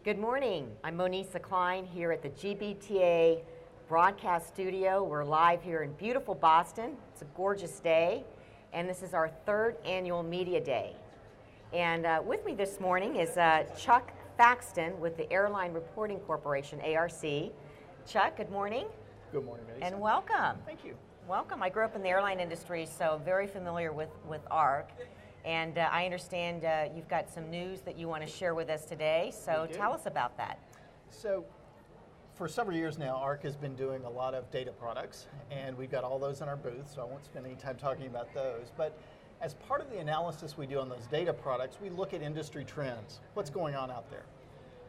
Good morning. I'm Monisa Klein here at the GBTA broadcast studio. We're live here in beautiful Boston. It's a gorgeous day, and this is our third annual Media Day. And with me this morning is Chuck Thaxton with the Airline Reporting Corporation, ARC. Chuck, good morning. Good morning, Mason. And welcome. Thank you. Welcome. I grew up in the airline industry, so very familiar with ARC. And I understand you've got some news that you want to share with us today, so tell us about that. So, for several years now, ARC has been doing a lot of data products, and we've got all those in our booth, so I won't spend any time talking about those. But as part of the analysis we do on those data products, we look at industry trends, what's going on out there.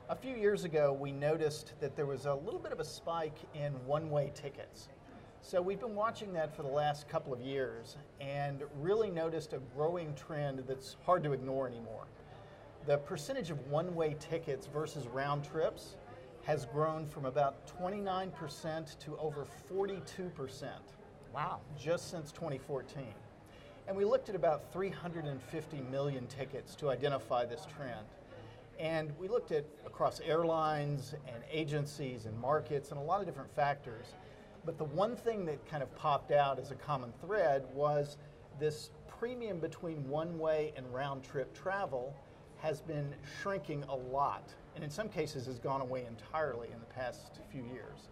A few years ago, we noticed that there was a little bit of a spike in one-way tickets. So we've been watching that for the last couple of years and really noticed a growing trend that's hard to ignore anymore. The percentage of one-way tickets versus round trips has grown from about 29% to over 42%. Wow. Just since 2014. And we looked at about 350 million tickets to identify this trend. And we looked at across airlines and agencies and markets and a lot of different factors. But the one thing that kind of popped out as a common thread was this premium between one-way and round-trip travel has been shrinking a lot, and in some cases has gone away entirely in the past few years.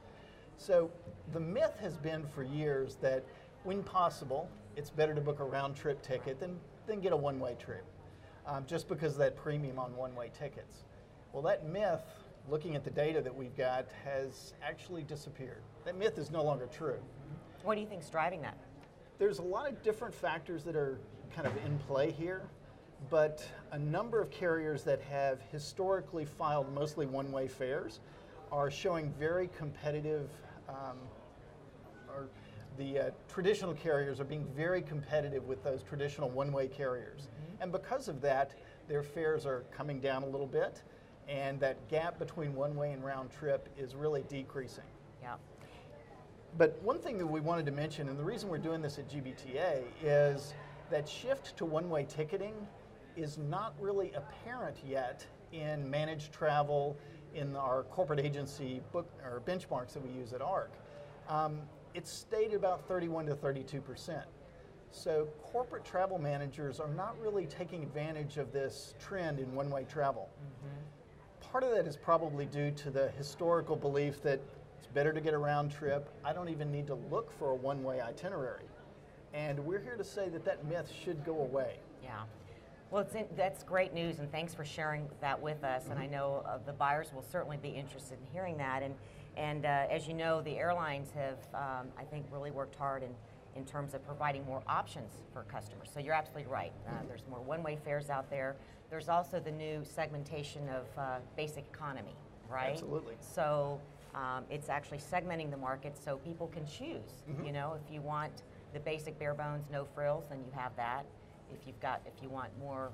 So the myth has been for years that when possible, it's better to book a round-trip ticket than get a one-way trip, just because of that premium on one-way tickets. Well, that myth, looking at the data that we've got, has actually disappeared. That myth is no longer true. What do you think is driving that? There's a lot of different factors that are kind of in play here, but a number of carriers that have historically filed mostly one-way fares are showing very competitive, or the traditional carriers are being very competitive with those traditional one-way carriers. Mm-hmm. And because of that, their fares are coming down a little bit, and that gap between one-way and round trip is really decreasing. Yeah. But one thing that we wanted to mention, and the reason we're doing this at GBTA, is that shift to one-way ticketing is not really apparent yet in managed travel, in our corporate agency book or benchmarks that we use at ARC. It's stayed about 31 to 32%. So corporate travel managers are not really taking advantage of this trend in one-way travel. Mm-hmm. Part of that is probably due to the historical belief that it's better to get a round trip. I don't even need to look for a one-way itinerary. And we're here to say that that myth should go away. Yeah. Well, that's great news, and thanks for sharing that with us. Mm-hmm. And I know the buyers will certainly be interested in hearing that. And as you know, the airlines have, I think, really worked hard in terms of providing more options for customers. So you're absolutely right. There's more one-way fares out there. There's also the new segmentation of basic economy, right? Absolutely. So it's actually segmenting the market so people can choose. Mm-hmm. You know, if you want the basic bare bones, no frills, then you have that. If you want more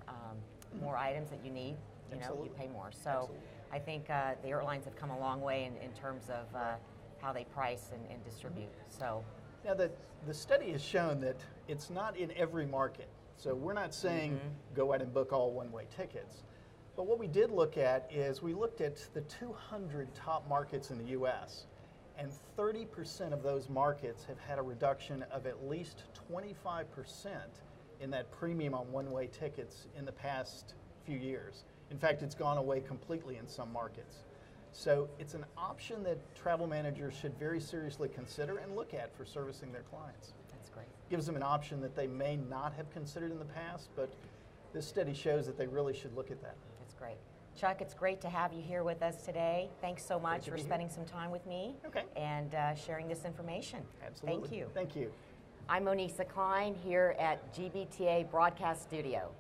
items that you need, you know, you pay more. So absolutely. I think the airlines have come a long way in terms of how they price and distribute. So now the study has shown that it's not in every market. So we're not saying go out and book all one-way tickets. But what we did look at is we looked at the 200 top markets in the U.S., and 30% of those markets have had a reduction of at least 25% in that premium on one-way tickets in the past few years. In fact, it's gone away completely in some markets. So it's an option that travel managers should very seriously consider and look at for servicing their clients. That's great. Gives them an option that they may not have considered in the past, but this study shows that they really should look at that. That's great. Chuck, it's great to have you here with us today. Thanks so much for spending some time with me and sharing this information. Absolutely. Thank you. Thank you. I'm Monisa Klein here at GBTA Broadcast Studio.